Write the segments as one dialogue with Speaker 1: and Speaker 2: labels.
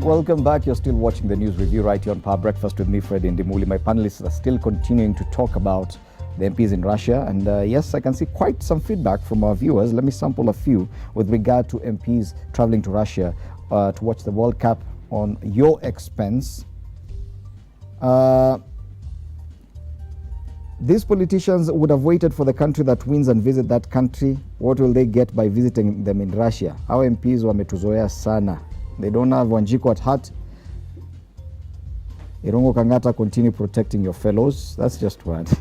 Speaker 1: Welcome back. You're still watching the news review right here on Power Breakfast with me, Fred Ndimuli. My panelists are still continuing to talk about the MPs in Russia. And yes, I can see quite some feedback from our viewers. Let me sample a few with regard to MPs traveling to Russia to watch the World Cup on your expense. These politicians would have waited for the country that wins and visit that country. What will they get by visiting them in Russia? Our MPs wametuzoea sana. They don't have Wanjiku at heart. Irongo Kangata, continue protecting your fellows. That's just what.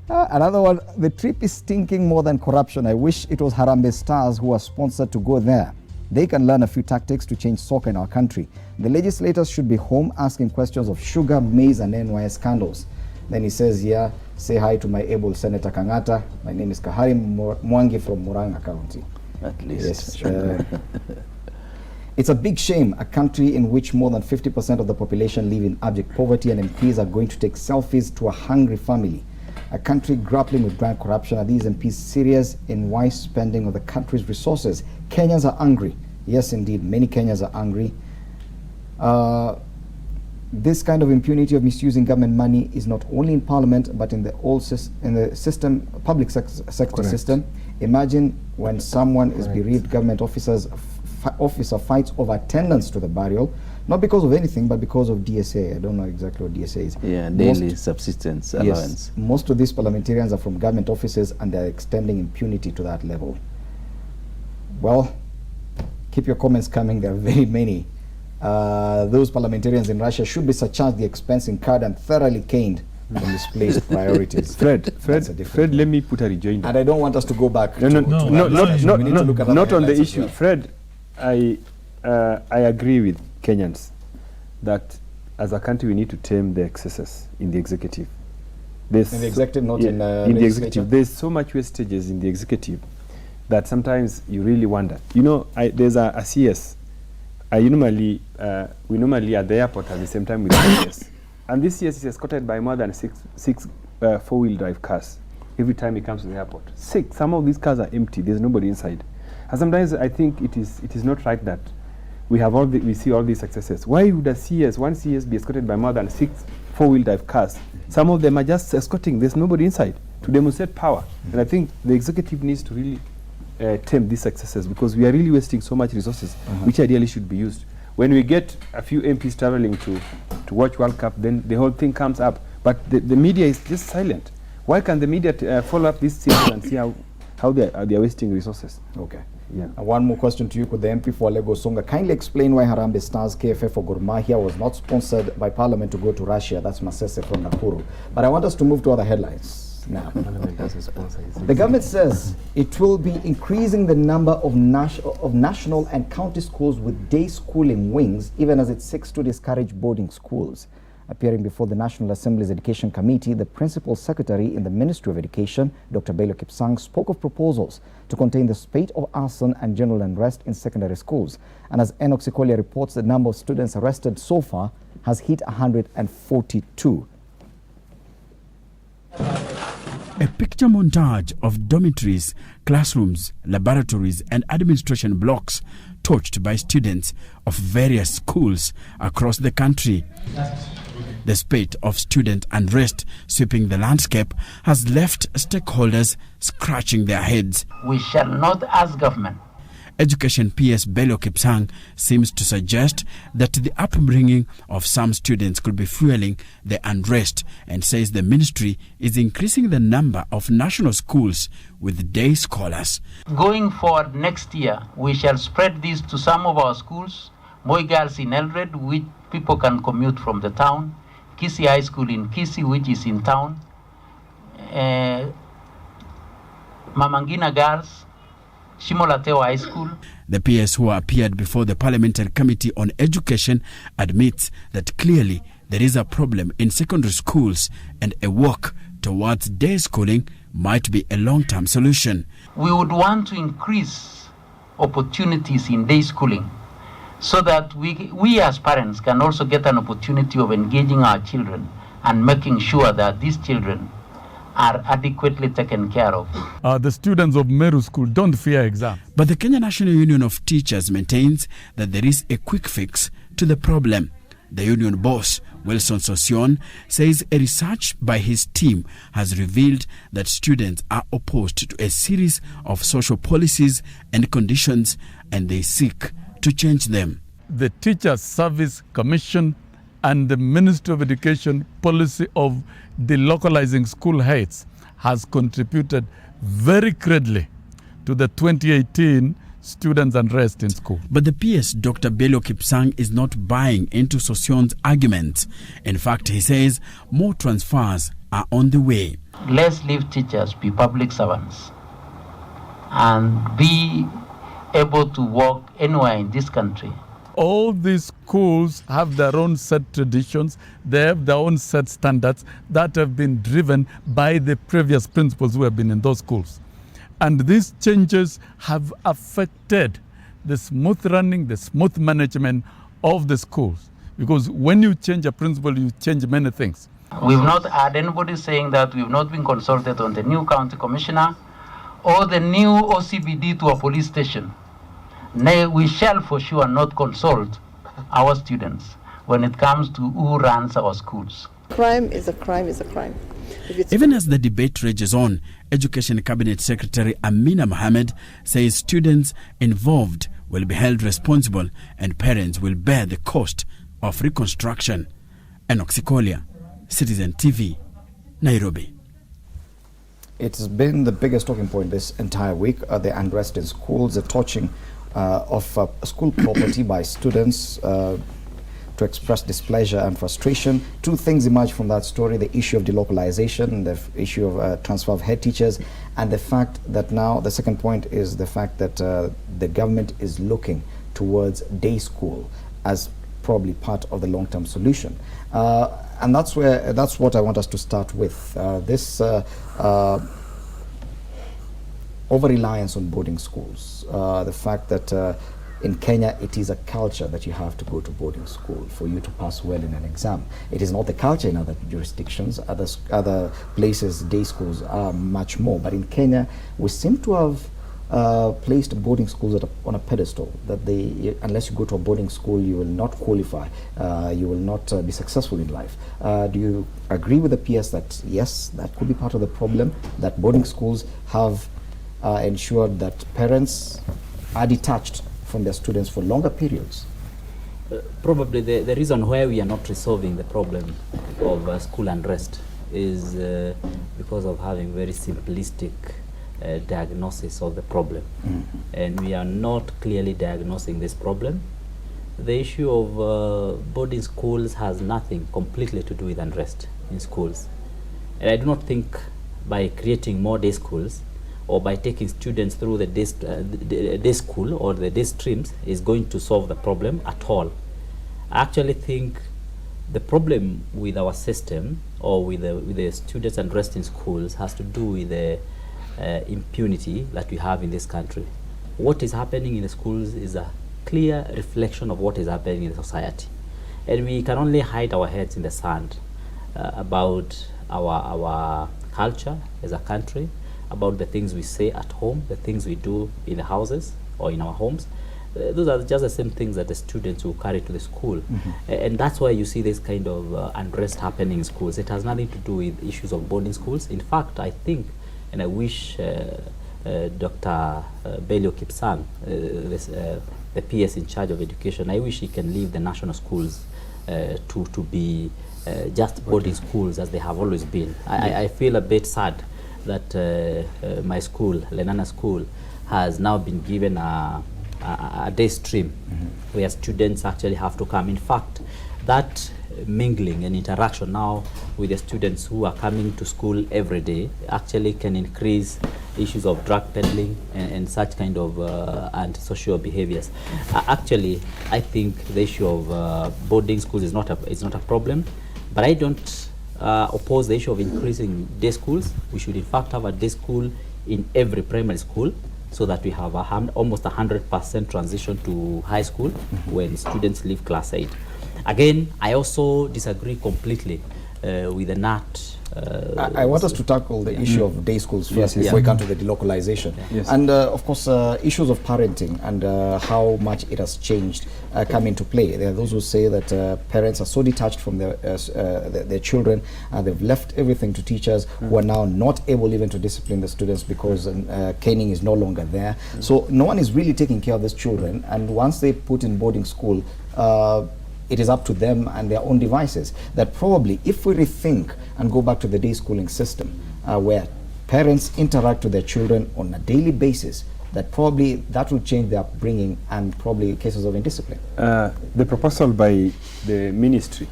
Speaker 1: Another one, the trip is stinking more than corruption. I wish it was Harambee Stars who are sponsored to go there. They can learn a few tactics to change soccer in our country. The legislators should be home asking questions of sugar, maize, and NYS scandals. Then he says here, say hi to my able Senator Kangata. My name is Kahari Mwangi from Murang'a County.
Speaker 2: At least.
Speaker 1: Yes. It's a big shame, a country in which more than 50% of the population live in abject poverty and MPs are going to take selfies to a hungry family. A country grappling with grand corruption. Are these MPs serious in wise spending of the country's resources? Kenyans are angry. Yes, indeed, many Kenyans are angry. This kind of impunity of misusing government money is not only in parliament, but in the system, public sector system. Imagine when someone is bereaved, government officer fights over attendance to the burial, not because of anything, but because of DSA. I don't know exactly what DSA is.
Speaker 2: Yeah, daily subsistence allowance.
Speaker 1: Yes, most of these parliamentarians are from government offices, and they're extending impunity to that level. Well, keep your comments coming. There are very many. Those parliamentarians in Russia should be surcharged the expense incurred and thoroughly caned for misplaced priorities.
Speaker 3: Fred, let me put a rejoinder.
Speaker 1: And I don't want us to go back.
Speaker 3: Not on the issue. Fred, I agree with Kenyans that as a country we need to tame the excesses in the executive. In the executive, not in the executive. There's so much wastages in the executive that sometimes you really wonder. You know, there's a CS. We normally at the airport at the same time with CS. And this CS is escorted by more than six four-wheel drive cars every time he comes to the airport. 6. Some of these cars are empty. There's nobody inside. And sometimes I think it is not right that we see all these successes. Why would one CS be escorted by more than 6 four-wheel drive cars? Some of them are just escorting. There's nobody inside to demonstrate power. And I think the executive needs to really tame these successes, because we are really wasting so much resources, which ideally should be used. When we get a few MPs traveling to watch World Cup, then the whole thing comes up. But the media is just silent. Why can't the media follow up these things and see how they are wasting resources?
Speaker 1: Okay.
Speaker 3: Yeah.
Speaker 1: And one more question to you. Could the MP for Lagos Songa kindly explain why Harambee Stars KFF for Gor Mahia was not sponsored by Parliament to go to Russia? That's Masese from Nakuru. But I want us to move to other headlines now. The government says it will be increasing the number of national and county schools with day schooling wings, even as it seeks to discourage boarding schools. Appearing before the National Assembly's Education Committee, the Principal Secretary in the Ministry of Education, Dr. Bello Kipsang, spoke of proposals to contain the spate of arson and general unrest in secondary schools. And as Enoch Sikolia reports, the number of students arrested so far has hit 142.
Speaker 4: A picture montage of dormitories, classrooms, laboratories, and administration blocks touched by students of various schools across the country. The spate of student unrest sweeping the landscape has left stakeholders scratching their heads.
Speaker 5: We shall not ask government.
Speaker 4: Education PS Bello Kipsang seems to suggest that the upbringing of some students could be fueling the unrest, and says the ministry is increasing the number of national schools with day scholars.
Speaker 5: Going forward next year, we shall spread this to some of our schools, Boy Girls in Eldred, which people can commute from the town, Kisii High School in Kisii, which is in town, Mamangina Girls, Shimolateo High School.
Speaker 4: The PS, who appeared before the Parliamentary Committee on Education, admits that clearly there is a problem in secondary schools, and a walk towards day schooling might be a long-term solution.
Speaker 5: We would want to increase opportunities in day schooling, so that we as parents can also get an opportunity of engaging our children and making sure that these children are adequately taken care of.
Speaker 6: The students of Meru School don't fear exam.
Speaker 4: But the Kenya National Union of Teachers maintains that there is a quick fix to the problem. The union boss, Wilson Sosion, says a research by his team has revealed that students are opposed to a series of social policies and conditions, and they seek to change them.
Speaker 6: The Teachers Service Commission and the Ministry of Education policy of delocalizing school heads has contributed very greatly to the 2018 students' unrest in school.
Speaker 4: But the PS, Dr. Bello Kipsang, is not buying into Sosion's arguments. In fact, he says more transfers are on the way.
Speaker 5: Let's leave teachers be public servants and be able to work anywhere in this country.
Speaker 6: All these schools have their own set traditions, they have their own set standards that have been driven by the previous principals who have been in those schools. And these changes have affected the smooth running, the smooth management of the schools. Because when you change a principal, you change many things.
Speaker 5: We've not had anybody saying that we've not been consulted on the new county commissioner or the new OCBD to a police station. Nay, we shall for sure not consult our students when it comes to who runs our schools.
Speaker 7: Crime is a crime is a crime.
Speaker 4: Even as the debate rages on, Education Cabinet Secretary Amina Mohammed says students involved will be held responsible and parents will bear the cost of reconstruction. Enoch Sikolia, Citizen TV, Nairobi.
Speaker 1: It's been the biggest talking point this entire week, the unrest in schools, the torching of school property by students to express displeasure and frustration. Two things emerge from that story: the issue of delocalization, the issue of transfer of head teachers, and the fact that now, the second point is the fact that the government is looking towards day school as probably part of the long-term solution. And that's what I want us to start with. This over-reliance on boarding schools, the fact that in Kenya it is a culture that you have to go to boarding school for you to pass well in an exam. It is not the culture in other jurisdictions. Other places, day schools are much more. But in Kenya, we seem to have placed boarding schools on a pedestal, that unless you go to a boarding school, you will not qualify, you will not be successful in life. Do you agree with the PS that yes, that could be part of the problem, that boarding schools have ensured that parents are detached from their students for longer periods?
Speaker 8: Probably the reason why we are not resolving the problem of school unrest is because of having very simplistic diagnosis of the problem. And we are not clearly diagnosing this problem. The issue of boarding schools has nothing completely to do with unrest in schools. And I do not think by creating more day schools or by taking students through the day school or the day streams is going to solve the problem at all. I actually think the problem with our system or with the students unrest in schools has to do with the impunity that we have in this country. What is happening in the schools is a clear reflection of what is happening in the society. And we can only hide our heads in the sand about our culture as a country, about the things we say at home, the things we do in the houses or in our homes. Those are just the same things that the students will carry to the school. And that's why you see this kind of unrest happening in schools. It has nothing to do with issues of boarding schools. In fact, I think, and I wish Dr. Bello Kipsang, the PS in charge of education, I wish he can leave the national schools to be just boarding schools as they have always been. I feel a bit sad that my school, Lenana School, has now been given a day stream where students actually have to come. In fact, that mingling and interaction now with the students who are coming to school every day actually can increase issues of drug peddling and such kind of antisocial behaviors. Actually, I think the issue of boarding schools is not a problem, but I don't oppose the issue of increasing day schools. We should in fact have a day school in every primary school so that we have almost 100% transition to high school when students leave class 8. Again, I also disagree completely with the NAT.
Speaker 1: I want us to tackle the issue of day schools first before we come to the delocalization. And of course, issues of parenting and how much it has changed come into play. There are those who say that parents are so detached from their children, they've left everything to teachers who are now not able even to discipline the students because caning is no longer there. So no one is really taking care of these children, and once they put in boarding school, it is up to them and their own devices. That probably, if we rethink and go back to the day schooling system, where parents interact with their children on a daily basis, that probably that will change their upbringing and probably cases of indiscipline.
Speaker 3: The proposal by the ministry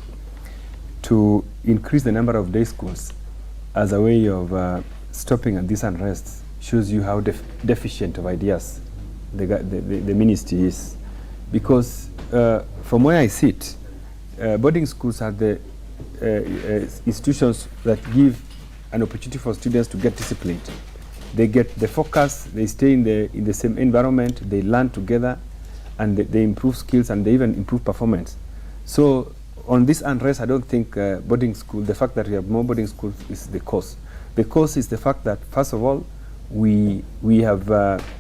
Speaker 3: to increase the number of day schools as a way of stopping these unrests shows you how deficient of ideas the ministry is. Because from where I sit, boarding schools are the institutions that give an opportunity for students to get disciplined. They get the focus, they stay in the same environment, they learn together, and they improve skills, and they even improve performance. So on this unrest, I don't think boarding school, the fact that we have more boarding schools is the cause. The cause is the fact that, first of all, we have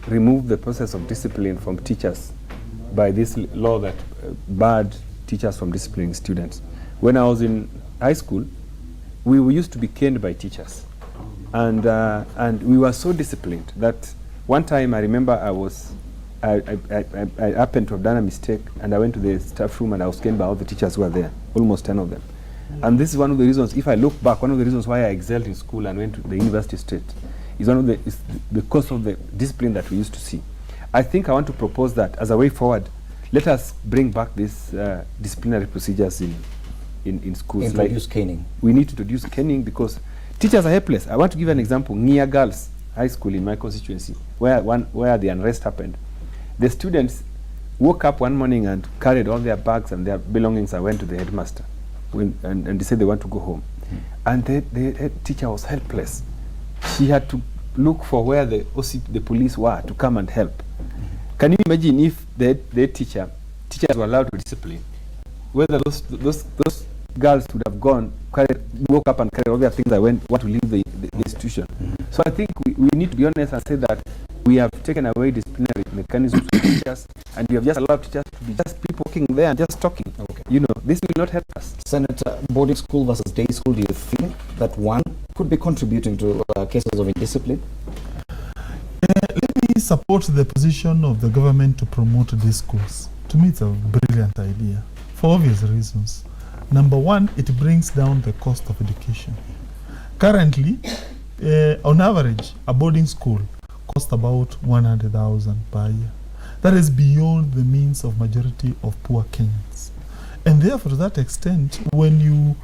Speaker 3: removed the process of discipline from teachers by this law that barred teachers from disciplining students. When I was in high school, we used to be caned by teachers, and we were so disciplined that one time I remember I happened to have done a mistake, and I went to the staff room and I was caned by all the teachers who were there, almost 10 of them. And this is one of the reasons, if I look back, one of the reasons why I excelled in school and went to the university straight is because of the discipline that we used to see. I think I want to propose that as a way forward, let us bring back these disciplinary procedures in schools.
Speaker 1: Introduce caning.
Speaker 3: We need to introduce caning because teachers are helpless. I want to give an example. Nia Girls High School in my constituency, where the unrest happened. The students woke up one morning and carried all their bags and their belongings and went to the headmaster and they said they want to go home. And the head teacher was helpless. She had to look for where the police were to come and help. Can you imagine if the teachers were allowed to discipline, whether those girls would have woke up and carried all their things and want to leave the institution. So I think we need to be honest and say that we have taken away disciplinary mechanisms for teachers, and we have just allowed teachers to be just people walking there and just talking.
Speaker 1: Okay.
Speaker 3: You know, this will not help us.
Speaker 1: Senator, boarding school versus day school, do you think that one could be contributing to cases of indiscipline?
Speaker 9: Let me support the position of the government to promote day schools. To me, it's a brilliant idea for obvious reasons. Number one, it brings down the cost of education. Currently, on average, a boarding school costs about 100,000 per year. That is beyond the means of majority of poor Kenyans. And therefore, to that extent, when you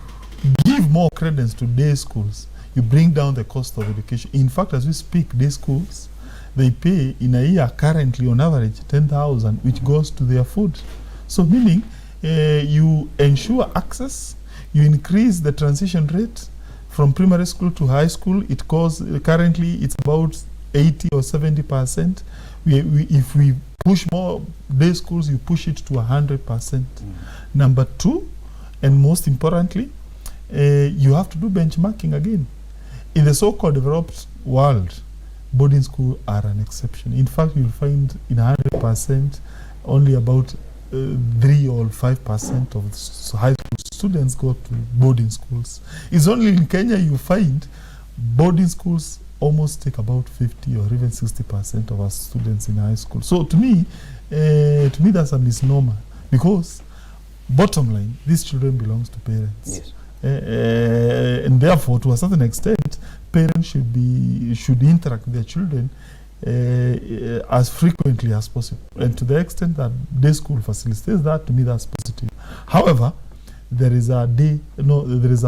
Speaker 9: give more credence to day schools, you bring down the cost of education. In fact, as we speak, day schools, they pay in a year currently on average 10,000, which goes to their food. So meaning you ensure access, you increase the transition rate from primary school to high school. It costs currently it's about 80 or 70%. If we push more day schools, you push it to 100%. Number two, and most importantly, you have to do benchmarking again. In the so-called developed world, boarding schools are an exception. In fact, you'll find in 100% only about 3 or 5% of high school students go to boarding schools. It's only in Kenya you find boarding schools almost take about 50 or even 60% of our students in high school. So to me that's a misnomer, because bottom line, these children belongs to parents.
Speaker 1: Yes.
Speaker 9: And therefore, to a certain extent, parents should interact with their children as frequently as possible. And to the extent that day school facilitates that, to me that's positive. However, there is a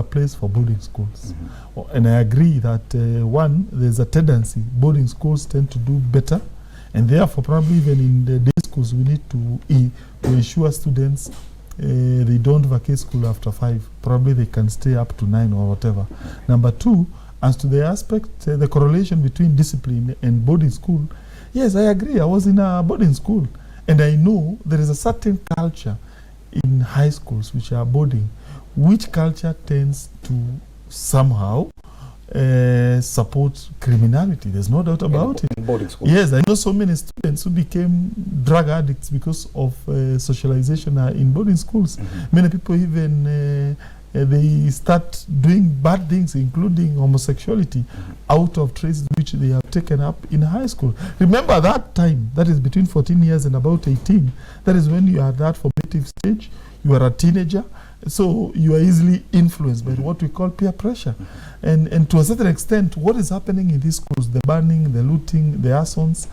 Speaker 9: place for boarding schools. And I agree that there's a tendency, boarding schools tend to do better, and therefore probably even in the day schools we need to ensure students they don't vacate school after 5. Probably they can stay up to 9 or whatever. Number two, as to the aspect, the correlation between discipline and boarding school, yes, I agree. I was in a boarding school, and I know there is a certain culture in high schools which are boarding, which culture tends to somehow support criminality. There's no doubt about it.
Speaker 1: In boarding schools.
Speaker 9: Yes, I know so many students who became drug addicts because of socialization in boarding schools. Many people even they start doing bad things, including homosexuality, out of traits which they have taken up in high school. Remember that time, that is between 14 years and about 18. That is when you are at that formative stage. You are a teenager, so you are easily influenced by what we call peer pressure. And to a certain extent, what is happening in these schools, the burning, the looting, the assaults,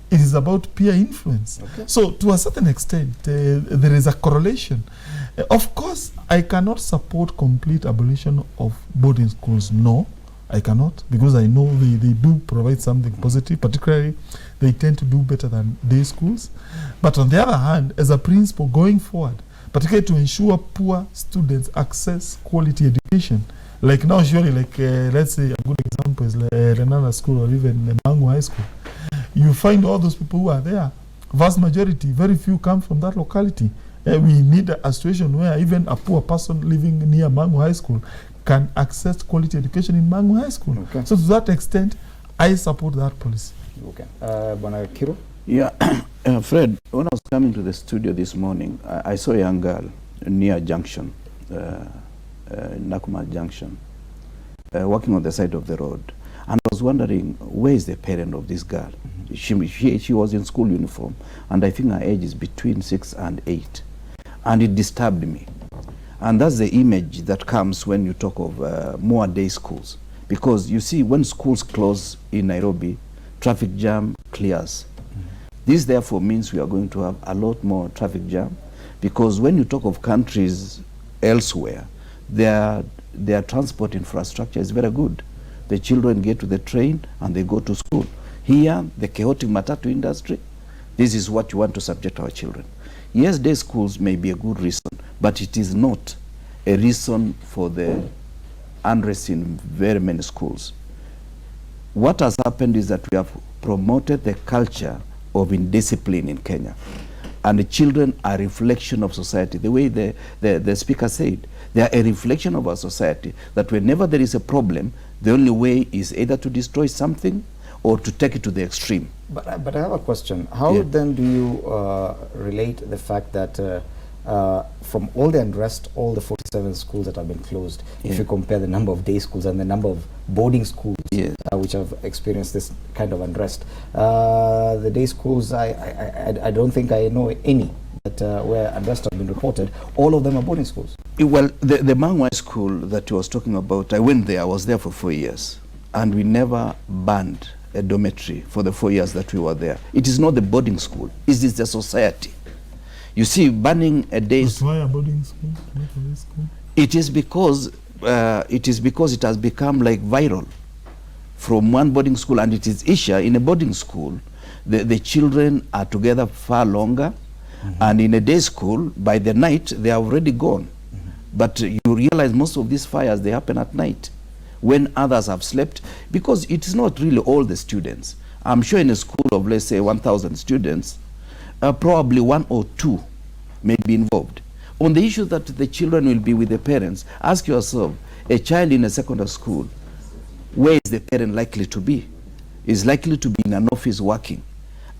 Speaker 9: it is about peer influence. Okay. So to a certain extent, there is a correlation. Of course, I cannot support complete abolition of boarding schools. No, I cannot, because I know they do provide something positive. Particularly, they tend to do better than day schools. But on the other hand, as a principle going forward, particularly to ensure poor students access quality education, like now surely, like let's say a good example is Renana School or even Mangu High School. You find all those people who are there, vast majority, very few come from that locality. We need a situation where even a poor person living near Mangu High School can access quality education in Mangu High School. Okay. So to that extent, I support that policy.
Speaker 1: Okay. Bwana Kirwa?
Speaker 2: Yeah, Fred, when I was coming to the studio this morning, I saw a young girl near Junction, Nakuma Junction, walking on the side of the road. And I was wondering, where is the parent of this girl? She was in school uniform, and I think her age is between 6 and 8. And it disturbed me. And that's the image that comes when you talk of more day schools. Because you see, when schools close in Nairobi, traffic jam clears. This therefore means we are going to have a lot more traffic jam, because when you talk of countries elsewhere, their transport infrastructure is very good. The children get to the train and they go to school. Here, the chaotic matatu industry, this is what you want to subject our children. Yes, day schools may be a good reason, but it is not a reason for the unrest in very many schools. What has happened is that we have promoted the culture of indiscipline in Kenya. And the children are a reflection of society. The way the speaker said, they are a reflection of our society, that whenever there is a problem, the only way is either to destroy something or to take it to the extreme.
Speaker 1: But I have a question. How then do you relate the fact that from all the unrest, all the 47 schools that have been closed, if you compare the number of day schools and the number of boarding schools which have experienced this kind of unrest, the day schools, I don't think I know any that where unrest have been reported. All of them are boarding schools.
Speaker 2: Well, the Mangwai school that you was talking about, I went there, I was there for 4 years, and we never banned a dormitory for the 4 years that we were there. It is not the boarding school, it is the society. You see, banning a day...
Speaker 9: But why a boarding school? Not a day school?
Speaker 2: It is because it has become like viral from one boarding school, and it is issue in a boarding school. The children are together far longer, and in a day school, by the night, they are already gone. But you realize most of these fires, they happen at night when others have slept, because it is not really all the students. I'm sure in a school of, let's say, 1,000 students, probably 1 or 2 may be involved. On the issue that the children will be with the parents, ask yourself, a child in a secondary school, where is the parent likely to be? Is likely to be in an office working,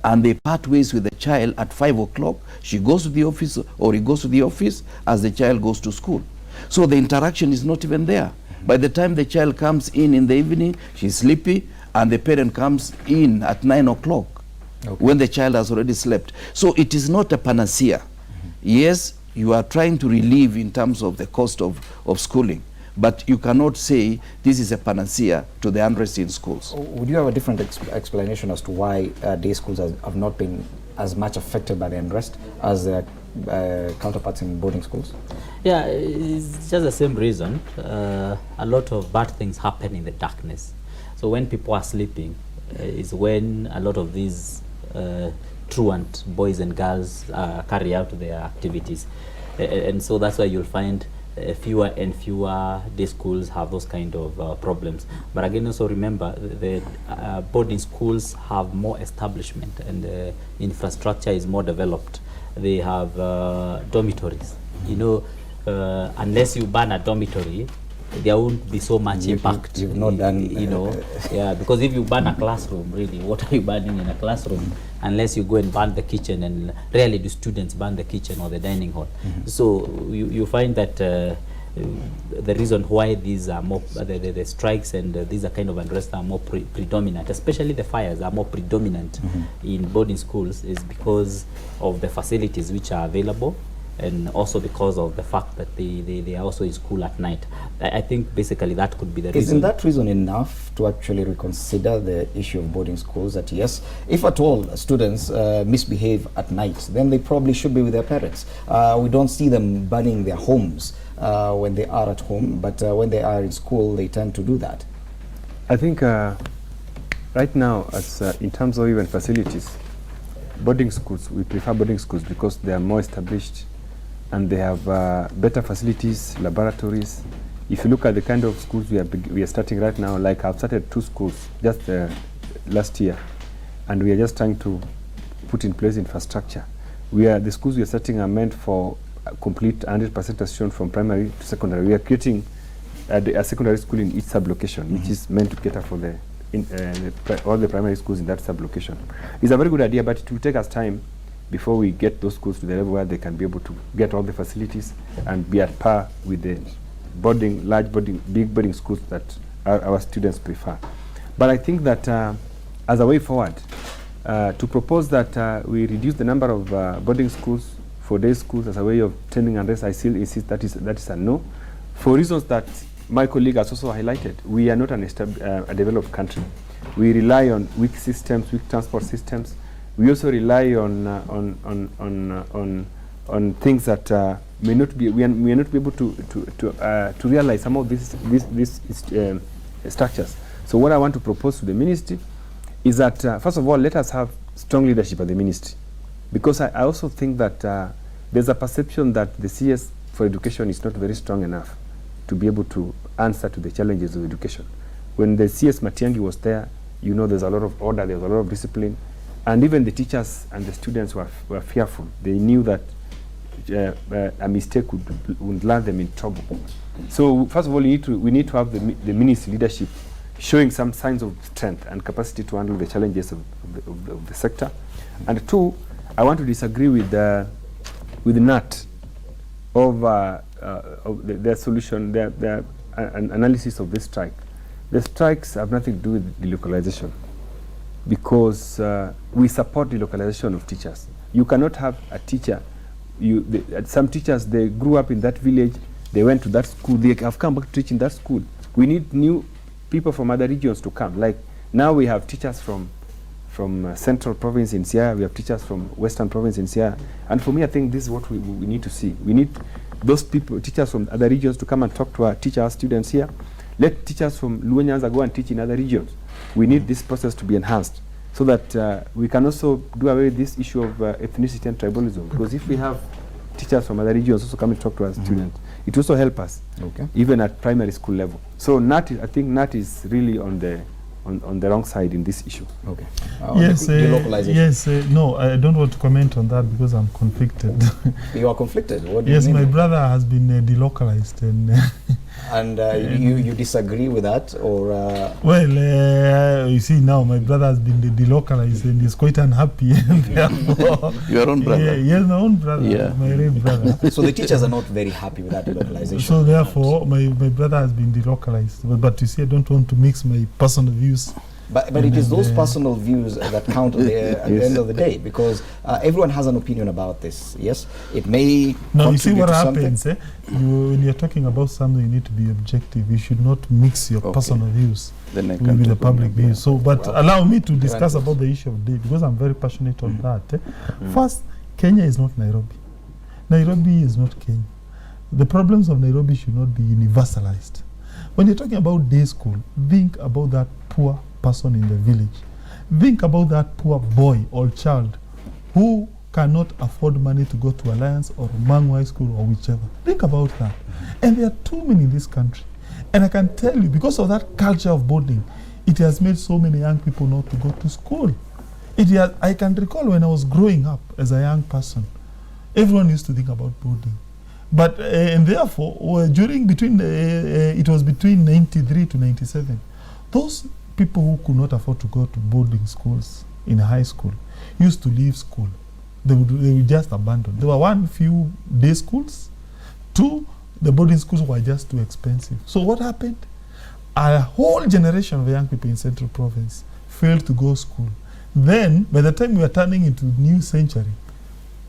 Speaker 2: and they part ways with the child at 5 o'clock. She goes to the office, or he goes to the office as the child goes to school. So the interaction is not even there. By the time the child comes in the evening, she's sleepy, and the parent comes in at 9 o'clock. When the child has already slept. So it is not a panacea. Yes, you are trying to relieve in terms of the cost of schooling, but you cannot say this is a panacea to the unrest in schools.
Speaker 1: Would you have a different explanation as to why day schools have not been as much affected by the unrest as their counterparts in boarding schools?
Speaker 8: Yeah, it's just the same reason. A lot of bad things happen in the darkness. So when people are sleeping, is when a lot of these truant boys and girls carry out their activities. And so that's why you'll find fewer and fewer day schools have those kind of problems. But again, also remember, the boarding schools have more establishment, and the infrastructure is more developed. They have dormitories. You know, unless you ban a dormitory, there won't be so much impact.
Speaker 1: You've not done,
Speaker 8: you know, yeah, because if you ban a classroom, really, what are you banning in a classroom? Unless you go and ban the kitchen, and rarely do students ban the kitchen or the dining hall. So you find that the reason why these are more, the strikes and these are kind of unrest are more predominant, especially the fires are more predominant in boarding schools, is because of the facilities which are available, and also because of the fact that they are also in school at night. I think basically that could be the reason.
Speaker 1: Isn't that reason enough to actually reconsider the issue of boarding schools? That yes, if at all students misbehave at night, then they probably should be with their parents. We don't see them burning their homes when they are at home, but when they are in school, they tend to do that.
Speaker 3: I think right now, as in terms of even facilities, boarding schools, we prefer boarding schools because they are more established and they have better facilities, laboratories. If you look at the kind of schools we are starting right now, like I've started 2 schools just last year, and we are just trying to put in place infrastructure. The schools we are starting are meant for complete 100% transition from primary to secondary. We are creating a secondary school in each sub-location, which is meant to cater for all the primary schools in that sub-location. It's a very good idea, but it will take us time before we get those schools to the level where they can be able to get all the facilities and be at par with the big boarding schools that our students prefer. But I think that as a way forward, to propose that we reduce the number of boarding schools for day schools as a way of tending unrest, I still insist that is a no, for reasons that my colleague has also highlighted. We are not a developed country. We rely on weak systems, weak transport systems. We also rely on things that may not be able to realize some of these structures. So what I want to propose to the ministry is that first of all, let us have strong leadership at the ministry, because I also think that there's a perception that the CS for education is not very strong enough to be able to answer to the challenges of education. When the CS Matiang'i was there, you know, there's a lot of order, there's a lot of discipline, and even the teachers and the students were fearful. They knew that a mistake would land them in trouble. So first of all, we need to have the ministry leadership showing some signs of strength and capacity to handle the challenges of the sector. And 2, I want to disagree with NAT of their solution, their analysis of this strike. The strikes have nothing to do with delocalization, because we support delocalization of teachers. You cannot have a teacher, some teachers, they grew up in that village, they went to that school, they have come back to teach in that school. We need new people from other regions to come. Like now we have teachers from Central Province in Siaya, we have teachers from Western Province in Siaya. And for me, I think this is what we need to see. We need those people, teachers from other regions, to come and talk to our students here. Let teachers from Luo Nyanza go and teach in other regions. We need this process to be enhanced so that we can also do away with this issue of ethnicity and tribalism. Because if we have teachers from other regions also come and talk to our students, it also help us, even at primary school level. So I think NAT is really on the wrong side in this issue. Okay.
Speaker 9: Yes, no, I don't want to comment on that because I'm conflicted.
Speaker 1: You are conflicted? What do
Speaker 9: yes,
Speaker 1: you mean?
Speaker 9: My brother has been delocalized.
Speaker 1: And you disagree with that, or?
Speaker 9: Well, you see now my brother has been delocalized and he's quite unhappy.
Speaker 2: Your own brother?
Speaker 9: Yes, my own brother, my real brother.
Speaker 1: So the teachers are not very happy with that delocalization?
Speaker 9: So therefore, my brother has been delocalized. But you see, I don't want to mix my personal views.
Speaker 1: But it is those personal views that count at the end of the day, because everyone has an opinion about this. Yes, it may.
Speaker 9: No, you see what happens. When you're talking about something, you need to be objective. You should not mix your personal views with the public views. So, but allow me to discuss about the issue of day, because I'm very passionate on that. First, Kenya is not Nairobi. Nairobi is not Kenya. The problems of Nairobi should not be universalized. When you're talking about day school, think about that poor person in the village. Think about that poor boy or child who cannot afford money to go to Alliance or Mangwai School or whichever. Think about that. And there are too many in this country. And I can tell you, because of that culture of boarding, it has made so many young people not to go to school. I can recall when I was growing up as a young person, everyone used to think about boarding. But and therefore, it was between 93 to 97. Those people who could not afford to go to boarding schools in high school used to leave school. They would just abandon. There were few day schools. 2, the boarding schools were just too expensive. So what happened? A whole generation of young people in Central Province failed to go to school. Then, by the time we were turning into new century,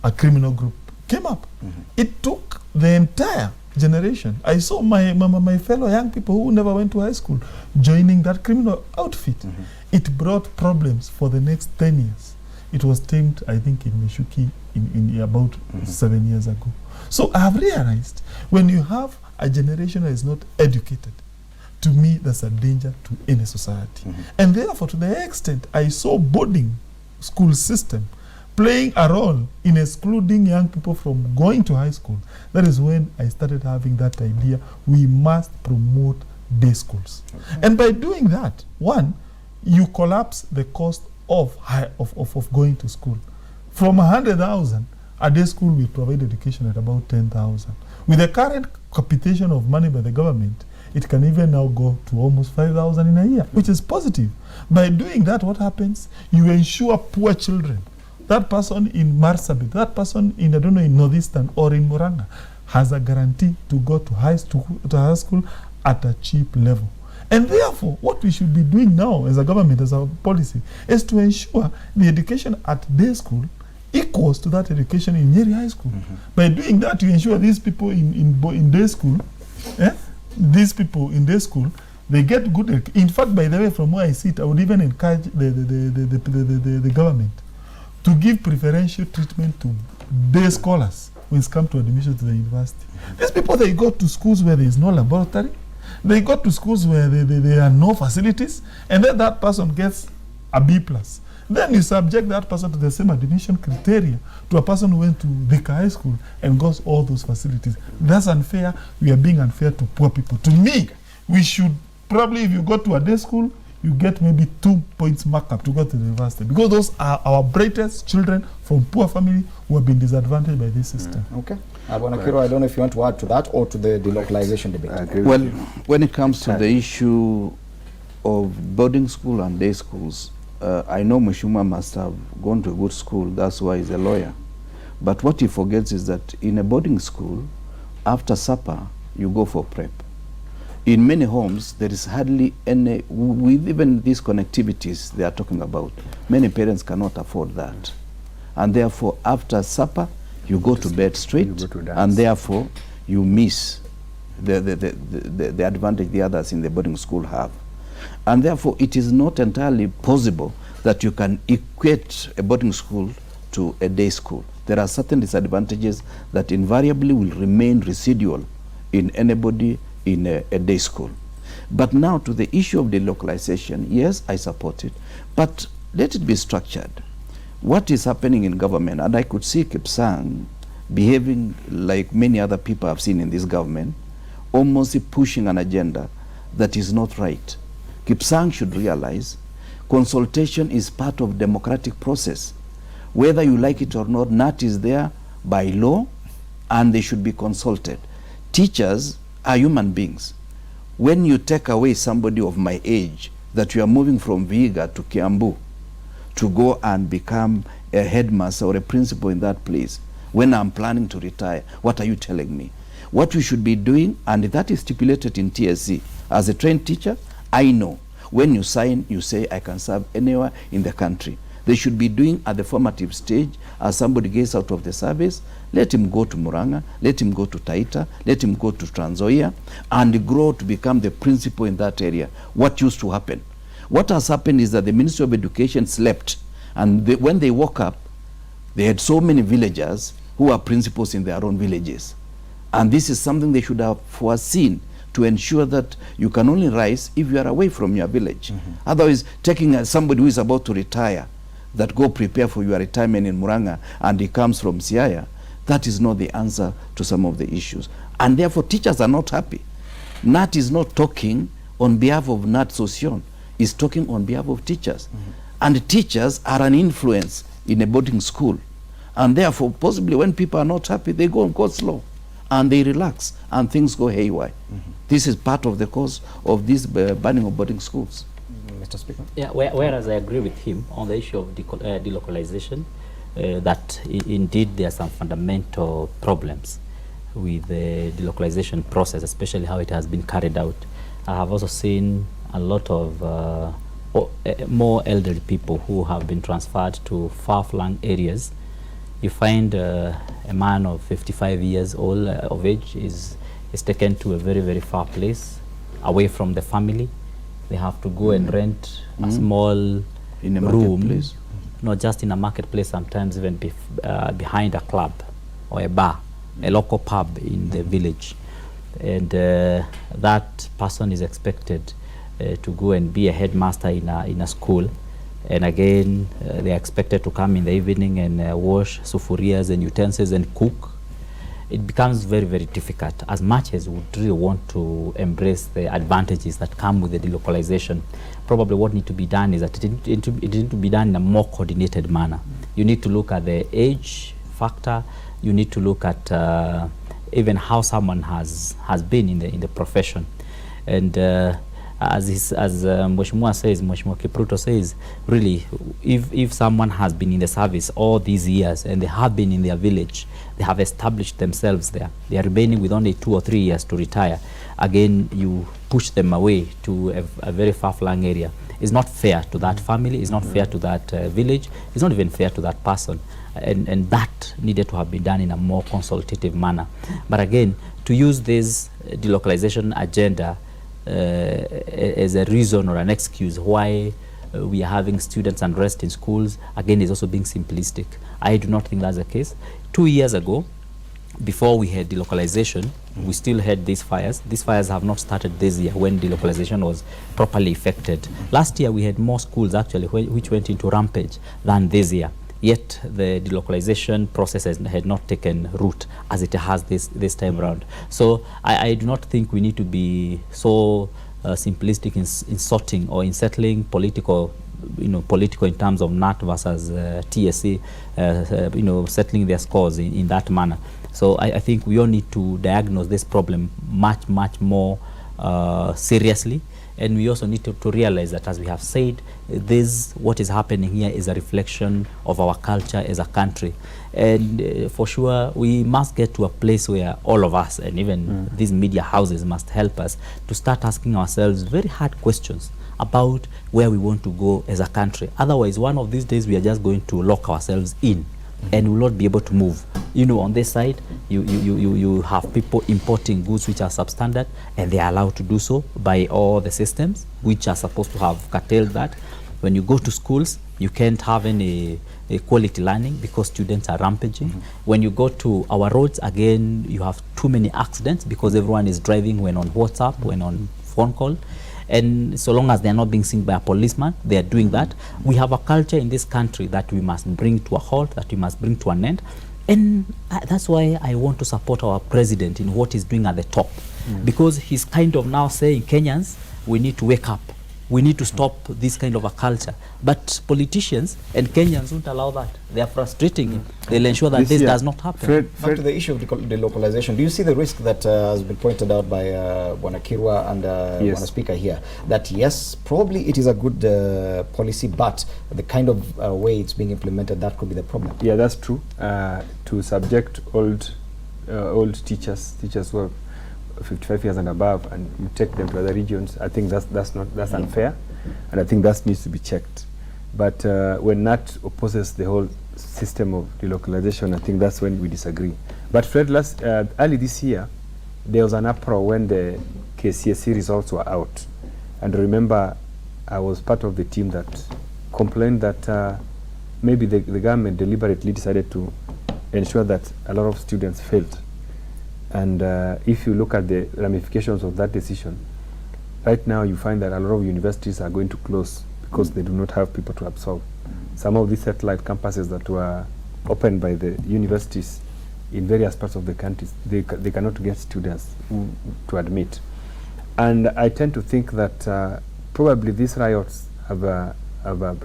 Speaker 9: a criminal group came up. It took the entire generation. I saw my fellow young people who never went to high school joining that criminal outfit. It brought problems for the next 10 years. It was tamed, I think, in Mishuki in about 7 years ago. So I have realized when you have a generation that is not educated, to me, that's a danger to any society. And therefore, to the extent I saw boarding school system playing a role in excluding young people from going to high school, that is when I started having that idea, we must promote day schools. And by doing that, 1, you collapse the cost of going to school. From 100,000, a day school will provide education at about 10,000. With the current capitation of money by the government, it can even now go to almost 5,000 in a year, which is positive. By doing that, what happens? You ensure poor children. That person in Marsabit, that person in, I don't know, in Northeastern or in Muranga has a guarantee to go to high school at a cheap level. And therefore, what we should be doing now as a government, as a policy, is to ensure the education at day school equals to that education in Nyeri High School. By doing that, you ensure these people in day school, they get good. In fact, by the way, from where I sit, I would even encourage the government to give preferential treatment to day scholars when it comes to admission to the university. These people, they go to schools where there is no laboratory. They go to schools where there are no facilities, and then that person gets a B+. Then you subject that person to the same admission criteria to a person who went to Thika High School and got all those facilities. That's unfair. We are being unfair to poor people. To me, we should probably, if you go to a day school, you get maybe 2 points markup to go to the university, because those are our brightest children from poor family who have been disadvantaged by this system.
Speaker 1: Okay. Abwana Kirwa, I don't know if you want to add to that or to the delocalization debate.
Speaker 2: Well, when it comes to the issue of boarding school and day schools, I know Mushuma must have gone to a good school, that's why he's a lawyer. But what he forgets is that in a boarding school, after supper, you go for prep. In many homes, there is hardly any, with even these connectivities they are talking about, many parents cannot afford that. And therefore, after supper, you go to bed straight, and therefore, you miss the advantage the others in the boarding school have. And therefore, it is not entirely possible that you can equate a boarding school to a day school. There are certain disadvantages that invariably will remain residual in anybody in a day school. But now to the issue of delocalization, yes, I support it, but let it be structured. What is happening in government, and I could see Kipsang behaving like many other people I've seen in this government, almost pushing an agenda that is not right. Kipsang should realize consultation is part of democratic process. Whether you like it or not, NAT is there by law, and they should be consulted. Teachers are human beings. When you take away somebody of my age, that you are moving from Vihiga to Kiambu to go and become a headmaster or a principal in that place, when I'm planning to retire, what are you telling me? What we should be doing, and that is stipulated in TSC, as a trained teacher, I know when you sign, you say I can serve anywhere in the country. They should be doing at the formative stage, as somebody gets out of the service, let him go to Muranga, let him go to Taita, let him go to Trans Nzoia, and grow to become the principal in that area. What used to happen? What has happened is that the Ministry of Education slept, and when they woke up, they had so many villagers who are principals in their own villages. And this is something they should have foreseen, to ensure that you can only rise if you are away from your village. Otherwise, taking somebody who is about to retire, that go prepare for your retirement in Muranga, and he comes from Siaya, that is not the answer to some of the issues. And therefore, teachers are not happy. NAT is not talking on behalf of NAT Sosion, is talking on behalf of teachers. And teachers are an influence in a boarding school. And therefore, possibly when people are not happy, they go and go slow. and they relax and things go haywire. This is part of the cause of this banning of boarding schools.
Speaker 1: Mr. Speaker?
Speaker 8: Yeah, whereas I agree with him on the issue of delocalization, that indeed there are some fundamental problems with the delocalization process, especially how it has been carried out. I have also seen a lot of more elderly people who have been transferred to far-flung areas. You find a man of 55 years old of age is taken to a very, very far place, away from the family. They have to go and rent a small
Speaker 2: In a
Speaker 8: room,
Speaker 2: marketplace.
Speaker 8: not just in a marketplace, sometimes even behind a club or a bar, a local pub in the village. And that person is expected to go and be a headmaster in a school. And again, they are expected to come in the evening and wash sufurias and utensils and cook. It becomes very, very difficult. As much as we would really want to embrace the advantages that come with the delocalization, probably what needs to be done is that it needs to be done in a more coordinated manner. You need to look at the age factor. You need to look at even how someone has been in the profession. And as Mheshimiwa says, Mheshimiwa Kiprito says, really, if someone has been in the service all these years and they have been in their village, they have established themselves there, they are remaining with only 2 or 3 years to retire, again, you push them away to a very far-flung area. It's not fair to that family, it's not fair to that village, it's not even fair to that person. And that needed to have been done in a more consultative manner. But again, to use this delocalization agenda as a reason or an excuse why we are having students unrest in schools, again, is also being simplistic. I do not think that's the case. 2 years ago, before we had delocalization, we still had these fires. These fires have not started this year when delocalization was properly effected. Last year, we had more schools actually which went into rampage than this year. Yet the delocalization process had not taken root as it has this time around. So I do not think we need to be so simplistic in sorting or in settling political in terms of NAT versus TSC, settling their scores in that manner. So I think we all need to diagnose this problem much, much more seriously. And we also need to realize that, as we have said, what is happening here is a reflection of our culture as a country. And for sure, we must get to a place where all of us, and even these media houses, must help us to start asking ourselves very hard questions about where we want to go as a country. Otherwise, one of these days, we are just going to lock ourselves in and will not be able to move. On this side, you have people importing goods which are substandard, and they are allowed to do so by all the systems which are supposed to have curtailed that. When you go to schools, you can't have any quality learning because students are rampaging. When you go to our roads, again, you have too many accidents because everyone is driving when on WhatsApp, when on phone call. And so long as they are not being seen by a policeman, they are doing that. We have a culture in this country that we must bring to a halt, that we must bring to an end. And that's why I want to support our president in what he's doing at the top. Because he's kind of now saying, Kenyans, we need to wake up. We need to stop this kind of a culture. But politicians and Kenyans won't allow that. They are frustrating him. They'll ensure that this does not happen.
Speaker 1: Back to the issue of delocalization, do you see the risk that has been pointed out by Bwana Kirwa and Bwana Speaker here, that yes, probably it is a good policy, but the kind of way it's being implemented, that could be the problem? Yeah, that's true. To subject old teachers who are 55 years and above, and you take them to other regions, I think that's unfair, and I think that needs to be checked. But when NAT opposes the whole system of delocalization, I think that's when we disagree. But Fred, early this year, there was an uproar when the KCSE results were out, and remember, I was part of the team that complained that maybe the government deliberately decided to ensure that a lot of students failed. And if you look at the ramifications of that decision, right now you find that a lot of universities are going to close because they do not have people to absorb. Some of these satellite campuses that were opened by the universities in various parts of the country, they cannot get students to admit. And I tend to think that probably these riots have a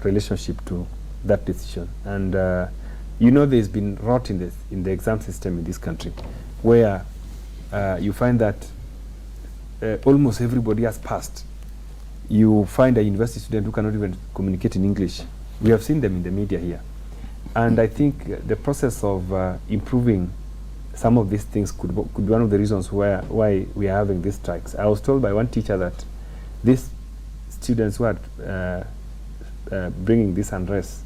Speaker 1: relationship to that decision. And there's been rot in the exam system in this country, where
Speaker 3: you find that almost everybody has passed. You find a university student who cannot even communicate in English. We have seen them in the media here. And I think the process of improving some of these things could be one of the reasons why we are having these strikes. I was told by one teacher that these students who are bringing this unrest,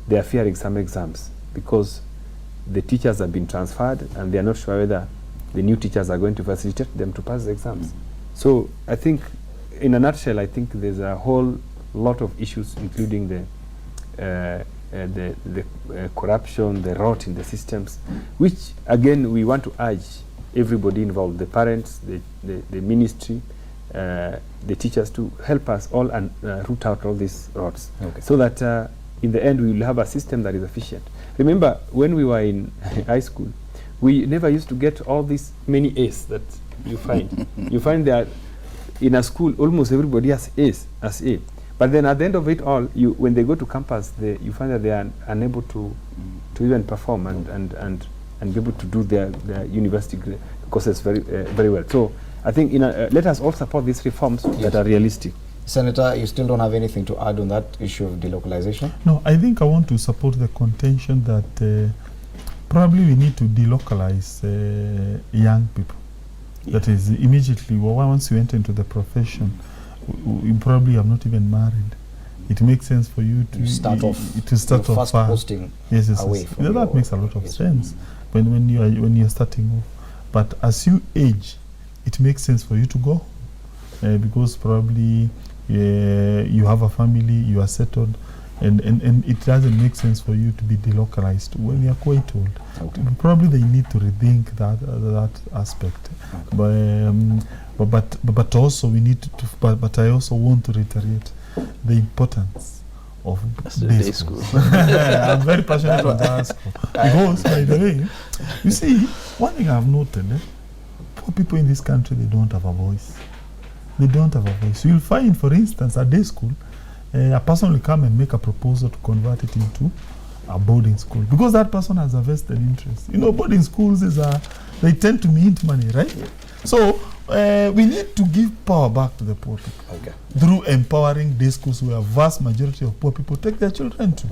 Speaker 3: they are fearing some exams because the teachers have been transferred and they are not sure whether the new teachers are going to facilitate them to pass the exams. So I think, in a nutshell, I think there's a whole lot of issues, including the corruption, the rot in the systems, which again we want to urge everybody involved, the parents, the ministry, the teachers, to help us all and root out all these rots, so that in the end we will have a system that is efficient. Remember, when we were in high school, we never used to get all these many A's that you find. You find that in a school almost everybody has A's as A. But then at the end of it all, when they go to campus, you find that they are unable to even perform and be able to do their university courses very well. So I think let us all support these reforms that are realistic.
Speaker 1: Senator, you still don't have anything to add on that issue of delocalization?
Speaker 9: No, I think I want to support the contention that probably we need to delocalize young people. Yeah. That is, immediately, once you enter into the profession, you probably are not even married. It makes sense for you to start off
Speaker 1: first posting away from
Speaker 9: that makes a lot of sense when you're starting off. But as you age, it makes sense for you to go because probably you have a family, you are settled, and it doesn't make sense for you to be delocalized when you are quite old. Probably they need to rethink that aspect. But also we need to. But I also want to reiterate the importance of day school. I'm very passionate about that school because, by the way, you see, one thing I've noted: poor people in this country, they don't have a voice. They don't have a voice. You'll find, for instance, at day school, a person will come and make a proposal to convert it into a boarding school because that person has a vested interest. You know, boarding schools they tend to mint money, right? So we need to give power back to the poor people through empowering day schools where a vast majority of poor people take their children to.